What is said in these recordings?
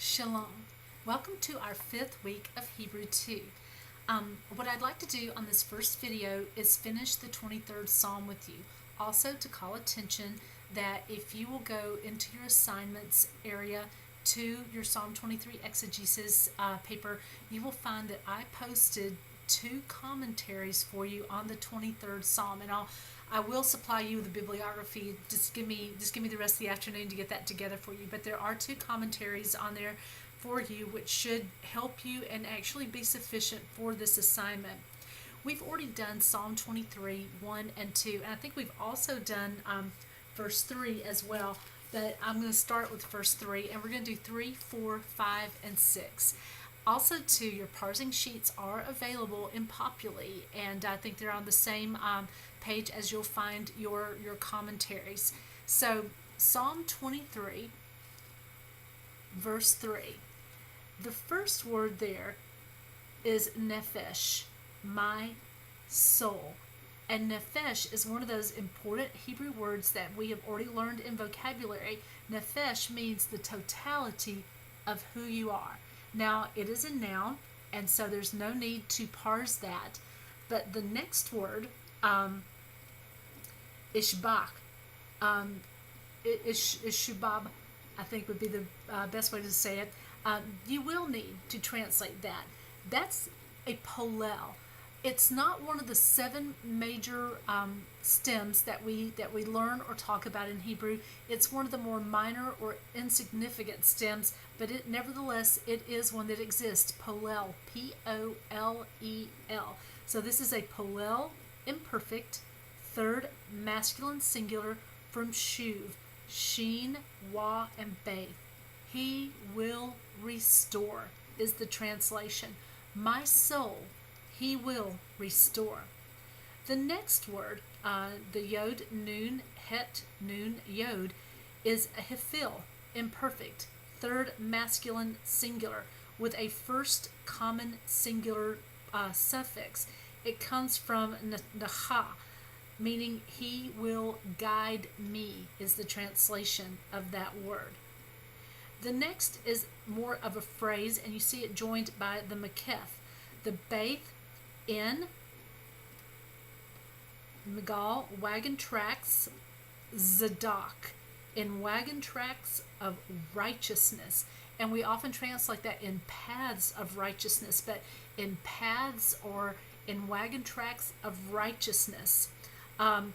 Shalom. Welcome to our fifth week of Hebrew 2. What I'd like to do on this first video is finish the 23rd Psalm with you. Also to call attention that if you will go into your assignments area to your Psalm 23 exegesis paper, you will find that I posted two commentaries for you on the 23rd Psalm, and I will supply you with a bibliography. Just give me the rest of the afternoon to get that together for you. But there are two commentaries on there for you, which should help you and actually be sufficient for this assignment. We've already done Psalm 23, 1 and 2, and I think we've also done verse 3 as well. But I'm going to start with verse 3, and we're going to do 3, 4, 5, and 6. Also, too, your parsing sheets are available in Populi, and I think they're on the same page as you'll find your commentaries. So, Psalm 23, verse 3. The first word there is nephesh, my soul. And nephesh is one of those important Hebrew words that we have already learned in vocabulary. Nephesh means the totality of who you are. Now, it is a noun, and so there's no need to parse that. But the next word, ishbak, ishubab, I think would be the best way to say it. You will need to translate that. That's a polel. It's not one of the seven major stems that we learn or talk about in Hebrew. It's one of the more minor or insignificant stems, but nevertheless it is one that exists. Polel, P-O-L-E-L. So this is a polel imperfect, third masculine singular from shuv, sheen, wa, and beth. He will restore is the translation. My soul he will restore. The next word, the yod, nun, het, nun, yod, is a hefil, imperfect, third masculine singular, with a first common singular suffix. It comes from nacha, meaning he will guide me, is the translation of that word. The next is more of a phrase, and you see it joined by the maketh. The beth in Megal, wagon tracks, Zadok, in wagon tracks of righteousness. And we often translate that in paths of righteousness, but in paths or in wagon tracks of righteousness. The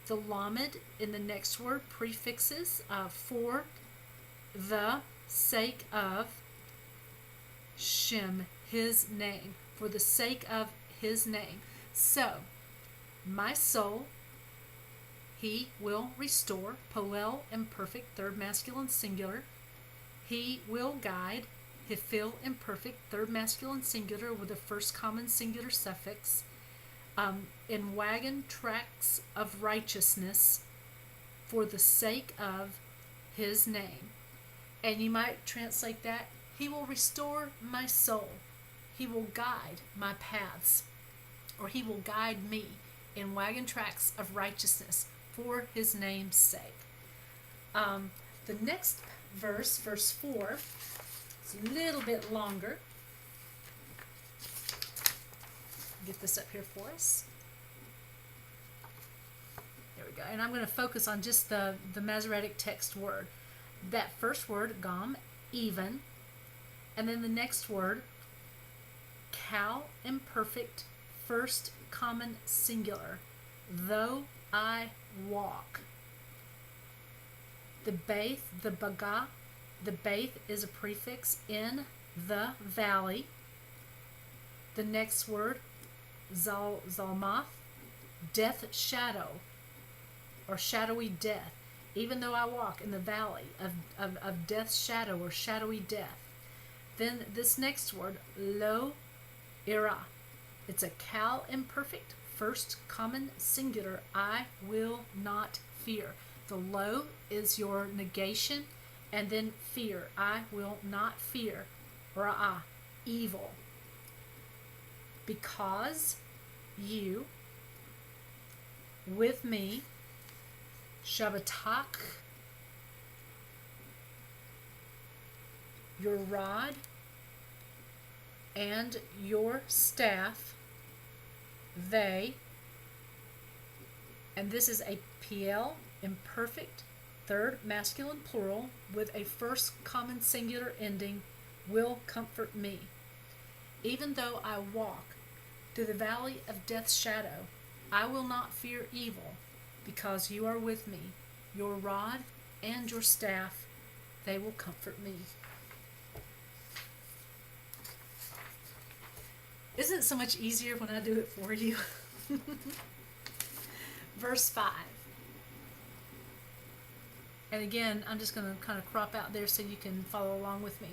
lamed in the next word prefixes for the sake of Shem, his name, for the sake of his name. So, my soul, he will restore, polel imperfect, third masculine singular. He will guide, hefil imperfect, third masculine singular with the first common singular suffix. In wagon tracks of righteousness for the sake of his name. And you might translate that, he will restore my soul. He will guide my paths, or he will guide me in wagon tracks of righteousness for his name's sake. The next verse, verse 4, is a little bit longer. Get this up here for us. There we go. And I'm going to focus on just the Masoretic text word. That first word, gam, even, and then the next word, kal, imperfect, first common singular, though I walk. The beth, the baga, the beth is a prefix in the valley. The next word, zalmath, death shadow, or shadowy death. Even though I walk in the valley of death's shadow or shadowy death. Then this next word, lo ira. It's a kal imperfect, first common singular, I will not fear. The lo is your negation, and then fear. I will not fear. Ra'ah, evil. Because you, with me, Shabbatak your rod and your staff, they, and this is a PL, imperfect, third masculine plural with a first common singular ending, will comfort me. Even though I walk through the valley of death's shadow, I will not fear evil, because you are with me. Your rod and your staff, they will comfort me. Isn't it so much easier when I do it for you? Verse 5. And again, I'm just going to kind of crop out there so you can follow along with me.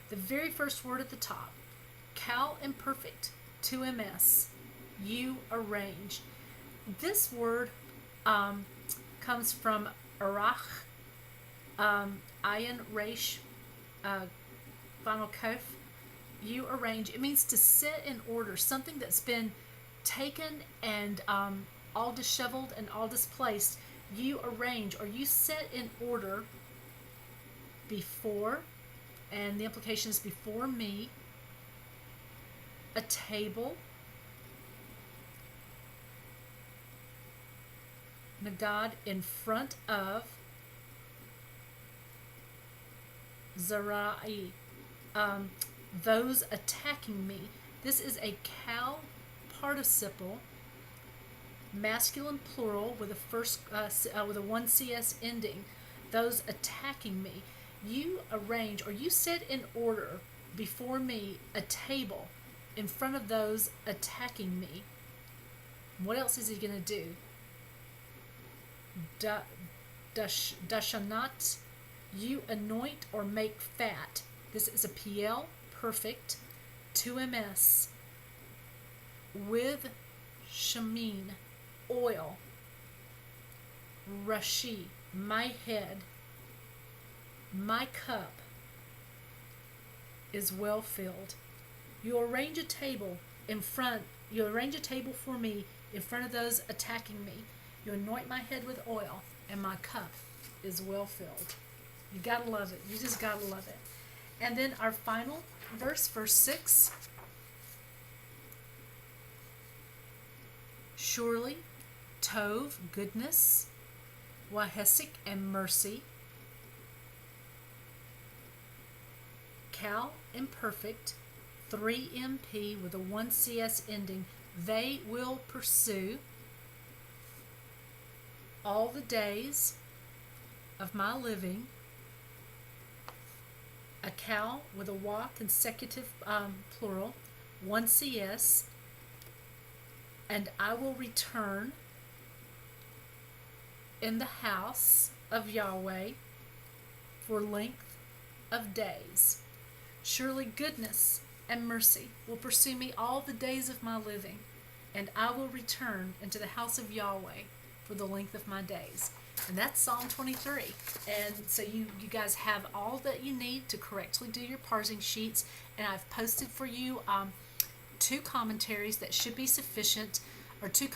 The very first word at the top, Cal Imperfect, 2MS, you arrange. This word comes from Arach, Ayin Resh, Final Kof. You arrange. It means to set in order something that's been taken and all disheveled and all displaced. You arrange, or you set in order before, and the implication is before me, a table, Nagad, in front of, Zarai, those attacking me. This is a Cal participle, masculine plural with a first with a 1CS ending. Those attacking me. You arrange, or you set in order before me a table in front of those attacking me. What else is he going to do? Dashanat, you anoint or make fat. This is a PL, perfect, 2MS, with shamin, oil, Rashi, my head, my cup is well filled. You arrange a table for me in front of those attacking me. You anoint my head with oil, and my cup is well filled. You gotta love it. You just gotta love it. And then our final verse, verse 6. Surely, Tov, goodness, Wahesik, and mercy, Cal, imperfect, 3MP with a 1CS ending, they will pursue all the days of my living. A Cal with a wa consecutive plural, 1CS, and I will return in the house of Yahweh for length of days. Surely goodness and mercy will pursue me all the days of my living, and I will return into the house of Yahweh for the length of my days. And that's Psalm 23. And so you guys have all that you need to correctly do your parsing sheets. And I've posted for you 2 commentaries that should be sufficient, or 2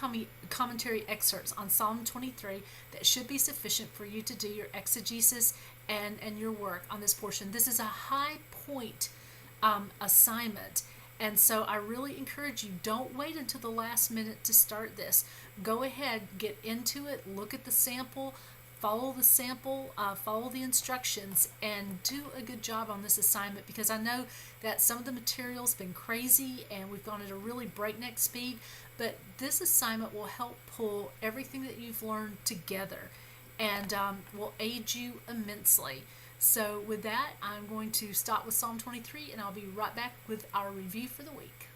commentary excerpts on Psalm 23 that should be sufficient for you to do your exegesis and your work on this portion. This is a high point assignment. And so I really encourage you, don't wait until the last minute to start this. Go ahead, get into it, look at the sample, follow the sample, follow the instructions, and do a good job on this assignment, because I know that some of the material's been crazy and we've gone at a really breakneck speed, but this assignment will help pull everything that you've learned together and will aid you immensely. So with that, I'm going to stop with Psalm 23, and I'll be right back with our review for the week.